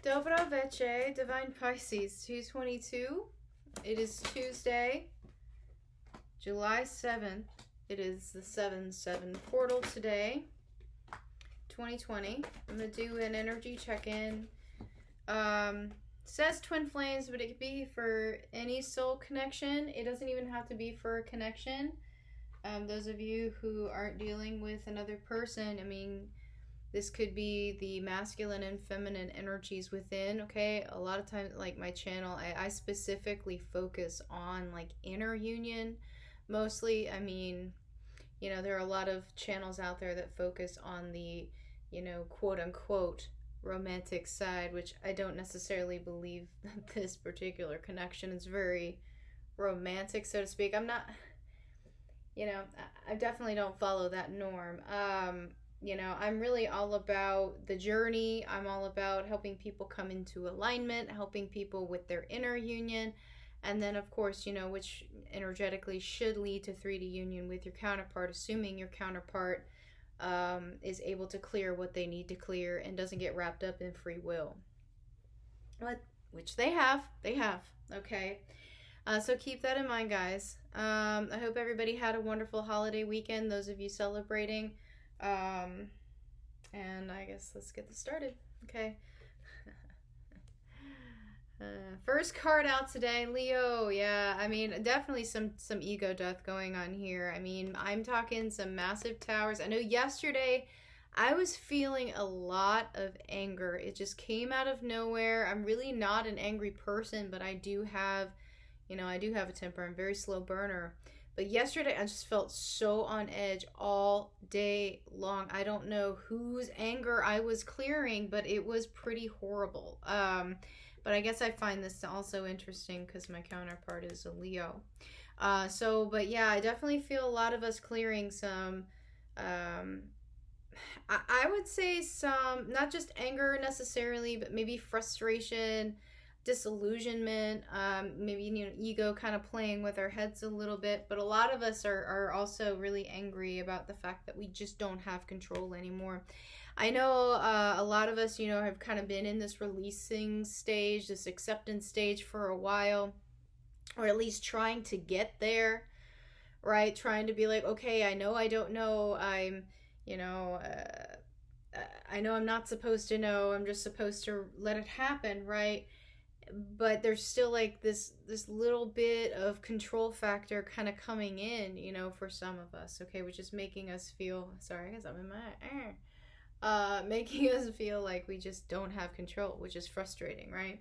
Dobra Veche, Divine Pisces, 222. It is Tuesday, July 7th. It is the 7-7 portal today, 2020. I'm going to do an energy check-in. Says twin flames, but it could be for any soul connection. It doesn't even have to be for a connection. Those of you who aren't dealing with another person, I mean, this could be the masculine and feminine energies within, okay? A lot of times, like my channel, I specifically focus on like inner union mostly. I mean, you know, there are a lot of channels out there that focus on the, you know, quote unquote romantic side, which I don't necessarily believe that this particular connection is very romantic, so to speak. I'm not, you know, I definitely don't follow that norm. You know, I'm really all about the journey. I'm all about helping people come into alignment, helping people with their inner union. And then, of course, you know, which energetically should lead to 3D union with your counterpart, assuming your counterpart is able to clear what they need to clear and doesn't get wrapped up in free will. But, which they have, okay? So keep that in mind, guys. I hope everybody had a wonderful holiday weekend, those of you celebrating. And I guess let's get this started. Okay. First card out today, Leo. Yeah, I mean, definitely some ego death going on here. I mean, I'm talking some massive towers. I know yesterday I was feeling a lot of anger. It just came out of nowhere. I'm really not an angry person, but I do have, you know, I do have a temper. I'm a very slow burner. But yesterday, I just felt so on edge all day long. I don't know whose anger I was clearing, but it was pretty horrible. But I guess I find this also interesting because my counterpart is a Leo. But yeah, I definitely feel a lot of us clearing some, I would say some, not just anger necessarily, but maybe frustration, disillusionment, maybe, you know, ego kind of playing with our heads a little bit. But a lot of us are also really angry about the fact that we just don't have control anymore. I know a lot of us, you know, have kind of been in this releasing stage, this acceptance stage for a while, or at least trying to get there, right? Trying to be like, okay, I know I don't know, I'm, you know, I know I'm not supposed to know, I'm just supposed to let it happen, right? But there's still like this little bit of control factor kind of coming in, you know, for some of us, okay, which is making us feel, sorry, I guess I'm in my making us feel like we just don't have control, which is frustrating, right?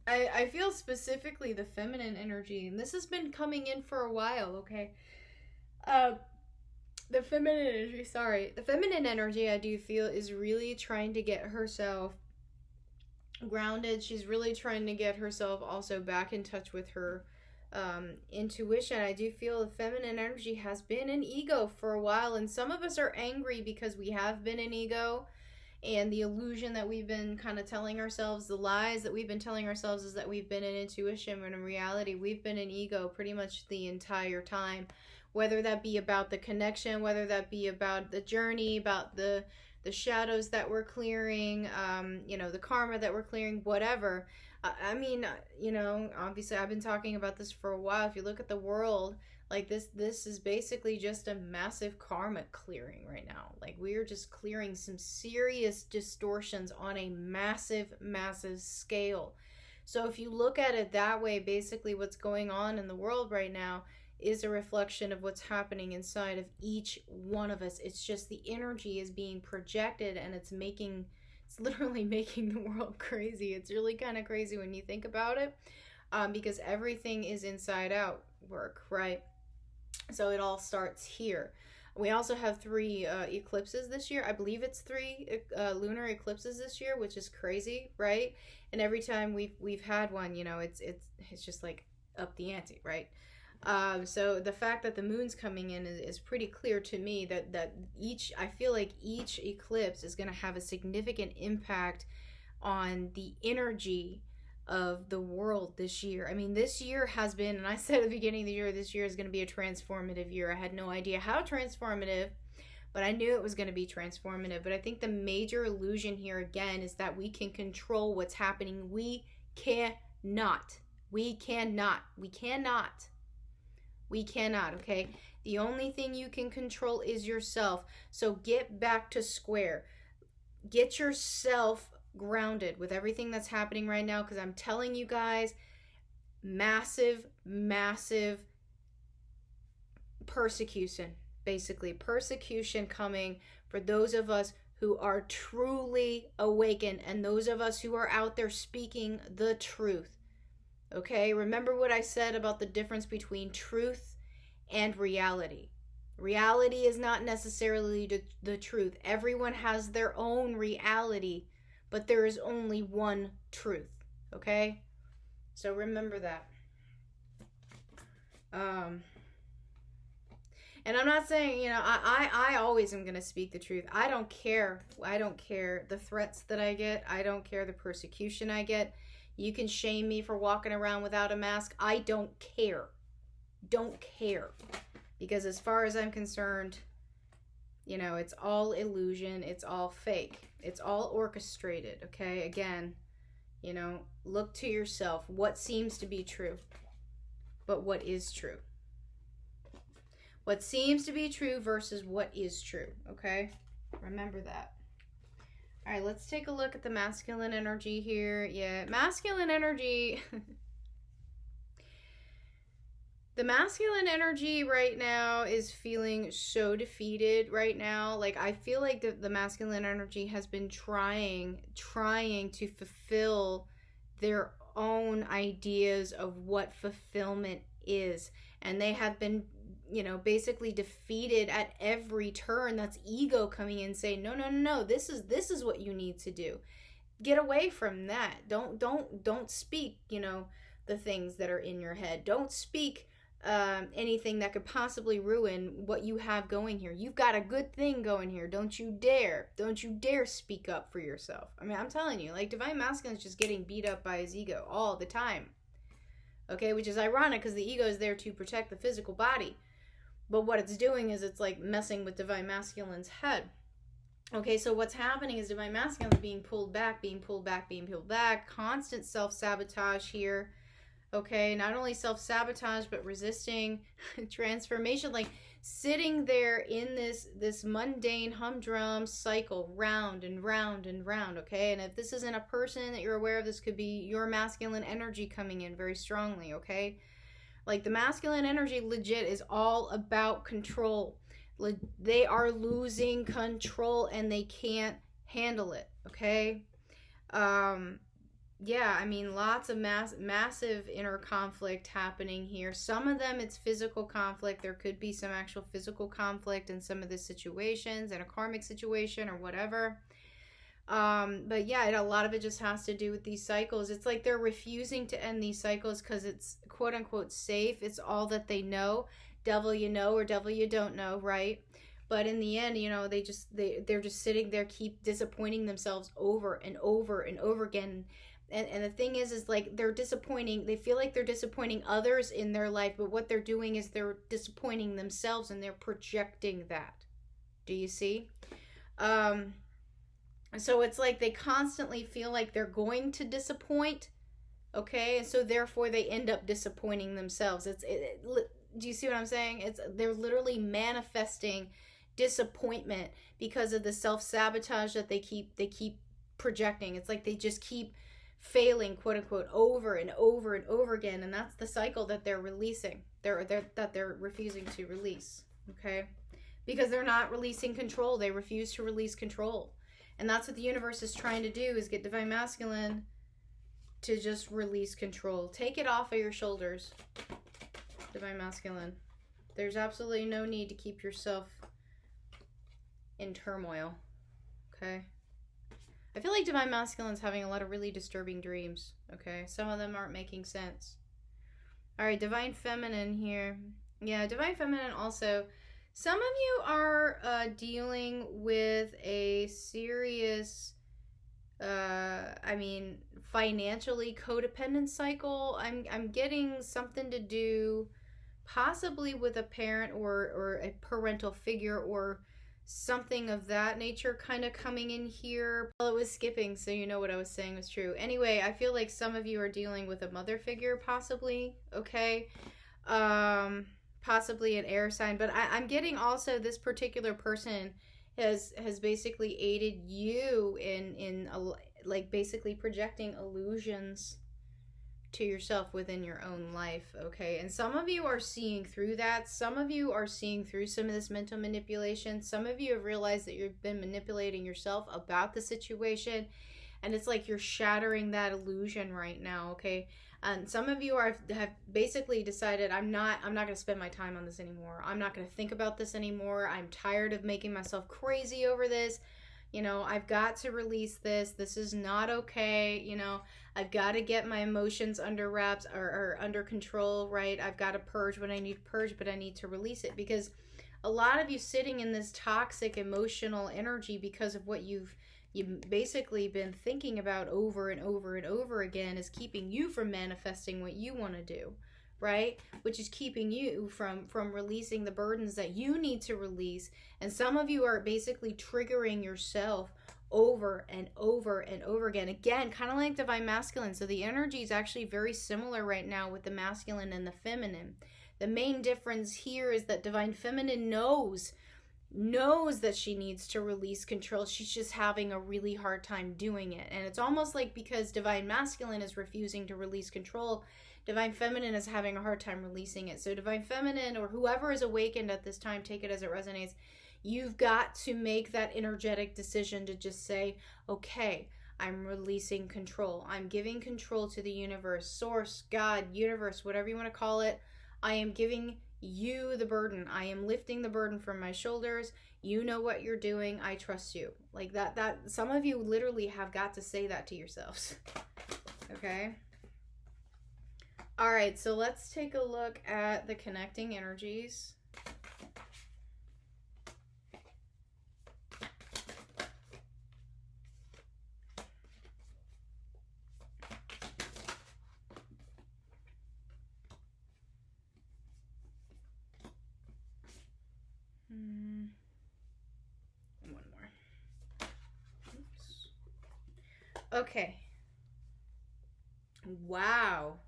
I feel specifically the feminine energy, and this has been coming in for a while, okay? The feminine energy I do feel is really trying to get herself grounded. She's really trying to get herself also back in touch with her intuition. I do feel the feminine energy has been an ego for a while, and some of us are angry because we have been an ego, and the illusion that we've been kind of telling ourselves, the lies that we've been telling ourselves, is that we've been an intuition, when in reality we've been an ego pretty much the entire time, whether that be about the connection, whether that be about the journey, about the shadows that we're clearing, you know, the karma that we're clearing, whatever. I mean, you know, obviously I've been talking about this for a while. If you look at the world, like this is basically just a massive karmic clearing right now. Like, we are just clearing some serious distortions on a massive, massive scale. So if you look at it that way, basically what's going on in the world right now is a reflection of what's happening inside of each one of us. It's just the energy is being projected, and it's literally making the world crazy. It's really kind of crazy when you think about it, because everything is inside out work, right? So it all starts here. We also have 3 eclipses this year. I believe it's 3 lunar eclipses this year, which is crazy, right? And every time we've had one, you know, it's just like up the ante, right? So the fact that the moon's coming in is pretty clear to me that I feel like each eclipse is going to have a significant impact on the energy of the world this year. I mean, this year has been, and I said at the beginning of the year, this year is going to be a transformative year. I had no idea how transformative, but I knew it was going to be transformative. But I think the major illusion here again is that we can control what's happening. We cannot. We cannot. We cannot. We cannot, okay? The only thing you can control is yourself. So get back to square. Get yourself grounded with everything that's happening right now, because I'm telling you guys, massive, massive persecution, basically persecution coming for those of us who are truly awakened and those of us who are out there speaking the truth. Okay, remember what I said about the difference between truth and reality. Reality is not necessarily the truth. Everyone has their own reality, but there is only one truth. Okay, so remember that. And I'm not saying, you know, I always am going to speak the truth. I don't care. I don't care the threats that I get. I don't care the persecution I get. You can shame me for walking around without a mask. I don't care. Don't care. Because as far as I'm concerned, you know, it's all illusion. It's all fake. It's all orchestrated, okay? Again, you know, look to yourself. What seems to be true? But what is true? What seems to be true versus what is true, okay? Remember that. All right, let's take a look at the masculine energy here. Yeah, masculine energy. The masculine energy right now is feeling so defeated right now. Like, I feel like the masculine energy has been trying to fulfill their own ideas of what fulfillment is. And they have been, you know, basically defeated at every turn. That's ego coming in saying, no, this is what you need to do. Get away from that. Don't speak, you know, the things that are in your head. Don't speak anything that could possibly ruin what you have going here. You've got a good thing going here. Don't you dare speak up for yourself. I mean, I'm telling you, like, Divine Masculine is just getting beat up by his ego all the time. Okay, which is ironic because the ego is there to protect the physical body. But what it's doing is it's like messing with Divine Masculine's head. Okay, so what's happening is Divine Masculine is being pulled back, constant self-sabotage here. Okay, not only self-sabotage, but resisting transformation, like sitting there in this mundane humdrum cycle, round and round and round, okay? And if this isn't a person that you're aware of, this could be your masculine energy coming in very strongly, okay? Like, the masculine energy legit is all about control. They are losing control and they can't handle it, okay? Yeah, I mean, lots of massive inner conflict happening here. Some of them, it's physical conflict. There could be some actual physical conflict in some of the situations, in a karmic situation or whatever. But yeah, a lot of it just has to do with these cycles. It's like they're refusing to end these cycles because it's quote unquote safe. It's all that they know. Devil you know or devil you don't know, right? But in the end, you know, they're just sitting there, keep disappointing themselves over and over and over again. And the thing is like they feel like they're disappointing others in their life, but what they're doing is they're disappointing themselves and they're projecting that. Do you see? So it's like they constantly feel like they're going to disappoint, okay? And so therefore they end up disappointing themselves. Do you see what I'm saying? They're literally manifesting disappointment because of the self-sabotage that they keep projecting. It's like they just keep failing, quote unquote, over and over and over again, and that's the cycle that they're releasing. They're refusing to release, okay? Because they're not releasing control. They refuse to release control. And that's what the universe is trying to do, is get Divine Masculine to just release control. Take it off of your shoulders, Divine Masculine. There's absolutely no need to keep yourself in turmoil, okay? I feel like Divine Masculine's having a lot of really disturbing dreams, okay? Some of them aren't making sense. All right, Divine Feminine here. Yeah, Divine Feminine also. Some of you are dealing with a serious, financially codependent cycle. I'm getting something to do possibly with a parent or a parental figure, or something of that nature kind of coming in here. Well, it was skipping, so you know what I was saying was true. Anyway, I feel like some of you are dealing with a mother figure, possibly, okay? Possibly an air sign, but I'm getting also this particular person has basically aided you in like basically projecting illusions to yourself within your own life, okay? And some of you are seeing through that. Some of you are seeing through some of this mental manipulation. Some of you have realized that you've been manipulating yourself about the situation, and it's like you're shattering that illusion right now, okay? And some of you have basically decided, I'm not going to spend my time on this anymore. I'm not going to think about this anymore. I'm tired of making myself crazy over this. You know, I've got to release this. This is not okay. You know, I've got to get my emotions under wraps or under control, right? I've got to purge what I need to purge, but I need to release it, because a lot of you sitting in this toxic emotional energy because of what you've basically been thinking about over and over and over again is keeping you from manifesting what you want to do, right? Which is keeping you from releasing the burdens that you need to release. And some of you are basically triggering yourself over and over and over again. Again, kind of like divine masculine. So the energy is actually very similar right now with the masculine and the feminine. The main difference here is that divine feminine knows that she needs to release control. She's just having a really hard time doing it. And it's almost like because divine masculine is refusing to release control, divine feminine is having a hard time releasing it. So divine feminine, or whoever is awakened at this time, take it as it resonates. You've got to make that energetic decision to just say, okay, I'm releasing control. I'm giving control to the universe, source, God, universe, whatever you want to call it. I am giving you the burden. I am lifting the burden from my shoulders. You know what you're doing. I trust you. Like that some of you literally have got to say that to yourselves. Okay? All right, so let's take a look at the connecting energies. One more. Oops. Okay. Wow.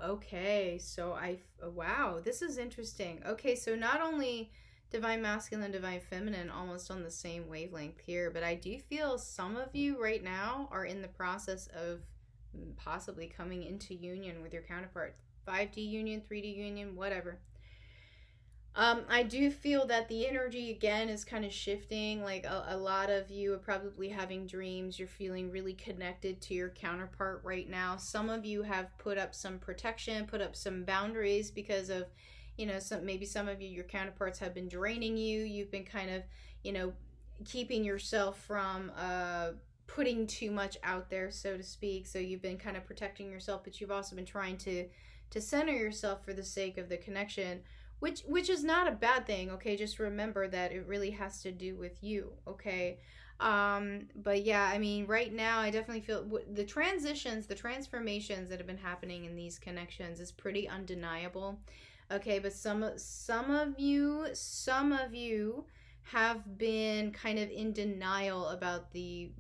Okay, so wow, this is interesting. Okay, so not only divine masculine, divine feminine almost on the same wavelength here, but I do feel some of you right now are in the process of possibly coming into union with your counterpart. 5D union, 3D union, whatever. I do feel that the energy again is kind of shifting. Like a lot of you are probably having dreams. You're feeling really connected to your counterpart right now. Some of you have put up some protection, put up some boundaries because of, you know, maybe some of you, your counterparts have been draining you. You've been kind of, you know, keeping yourself from putting too much out there, so to speak. So you've been kind of protecting yourself, but you've also been trying to center yourself for the sake of the connection. Which is not a bad thing, okay? Just remember that it really has to do with you, okay? But yeah, I mean, right now I definitely feel the transitions, the transformations that have been happening in these connections is pretty undeniable, okay? But some of you have been kind of in denial about the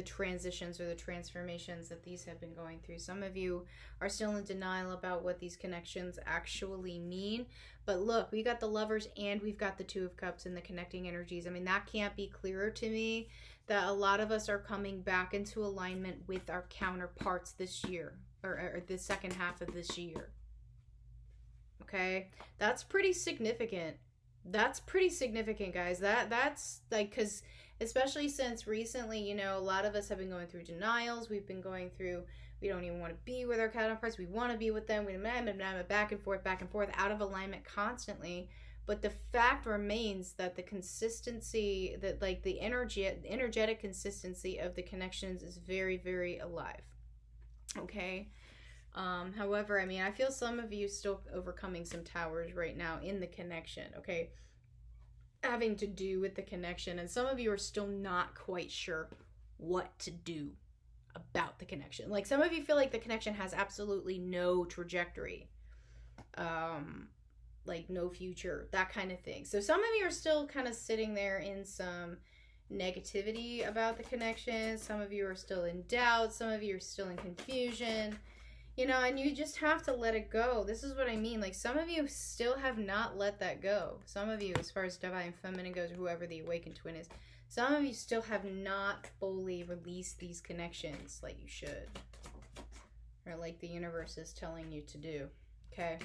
transitions or the transformations that these have been going through. Some of you are still in denial about what these connections actually mean. But look, we got the Lovers and we've got the Two of Cups and the connecting energies. I mean, that can't be clearer to me that a lot of us are coming back into alignment with our counterparts this year, or the second half of this year. Okay? That's pretty significant. That's pretty significant, guys. That's like, because especially since recently, you know, a lot of us have been going through denials. We've been going through, we don't even want to be with our counterparts. We want to be with them. We back and forth, out of alignment constantly. But the fact remains that the consistency, that like the energetic consistency of the connections is very, very alive. Okay. However, I mean, I feel some of you still overcoming some towers right now in the connection, okay? Having to do with the connection, and some of you are still not quite sure what to do about the connection. Like some of you feel like the connection has absolutely no trajectory. like no future, that kind of thing. So some of you are still kind of sitting there in some negativity about the connection. Some of you are still in doubt. Some of you are still in confusion. You know, and you just have to let it go. This is what I mean. Like, some of you still have not let that go. Some of you, as far as divine feminine goes, or whoever the awakened twin is, some of you still have not fully released these connections like you should. Or like the universe is telling you to do. Okay?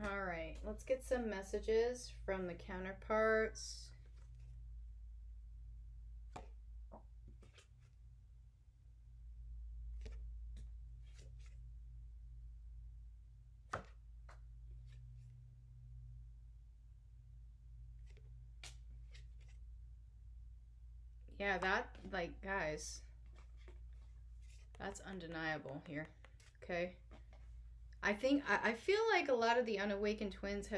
All right. Let's get some messages from the counterparts. Yeah, that, like, guys, that's undeniable here, okay? I feel like a lot of the unawakened twins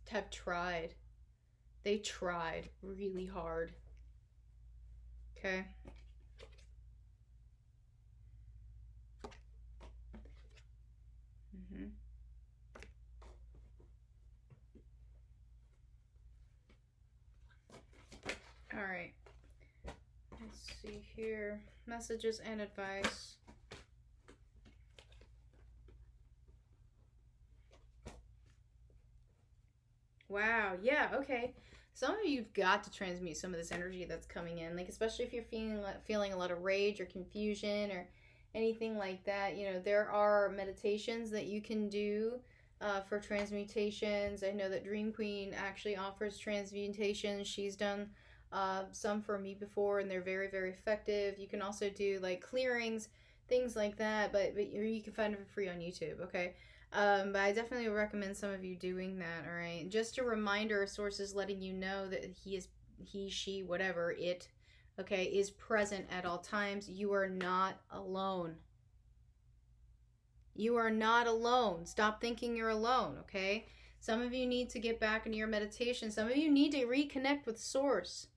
have tried. They tried really hard, okay? All right. Let's see here. Messages and advice. Wow. Yeah. Okay. Some of you've got to transmute some of this energy that's coming in, like especially if you're feeling a lot of rage or confusion or anything like that. You know, there are meditations that you can do for transmutations. I know that Dream Queen actually offers transmutations. She's done some for me before, and they're very, very effective. You can also do like clearings, things like that, but you can find it for free on YouTube, okay? But I definitely would recommend some of you doing that, all right? Just a reminder, sources letting you know that he, she, whatever, it, okay, is present at all times. You are not alone. You are not alone. Stop thinking you're alone, okay? Some of you need to get back into your meditation. Some of you need to reconnect with Source.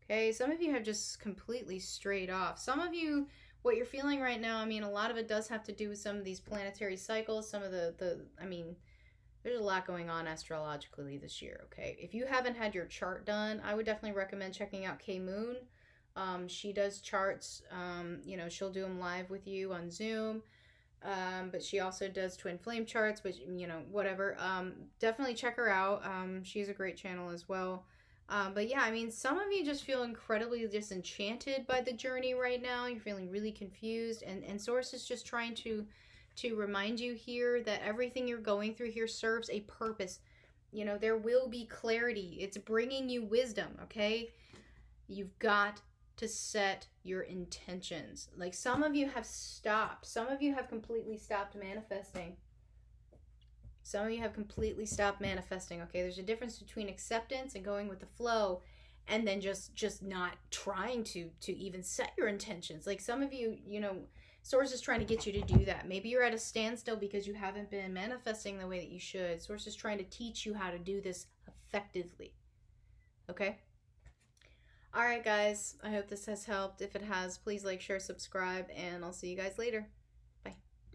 Okay, some of you have just completely strayed off. Some of you, what you're feeling right now, I mean, a lot of it does have to do with some of these planetary cycles. Some of I mean, there's a lot going on astrologically this year, okay? If you haven't had your chart done, I would definitely recommend checking out K Moon. She does charts. You know, she'll do them live with you on Zoom. But she also does twin flame charts, which, you know, whatever. Definitely check her out. She's a great channel as well. But yeah, I mean, some of you just feel incredibly disenchanted by the journey right now. You're feeling really confused, and Source is just trying to remind you here that everything you're going through here serves a purpose. You know, there will be clarity. It's bringing you wisdom, okay? You've got to set your intentions. Like, some of you have stopped. Some of you have completely stopped manifesting. Some of you have completely stopped manifesting, okay? There's a difference between acceptance and going with the flow, and then just not trying to even set your intentions. Like, some of you, you know, Source is trying to get you to do that. Maybe you're at a standstill because you haven't been manifesting the way that you should. Source is trying to teach you how to do this effectively, okay? All right, guys, I hope this has helped. If it has, please like, share, subscribe, and I'll see you guys later.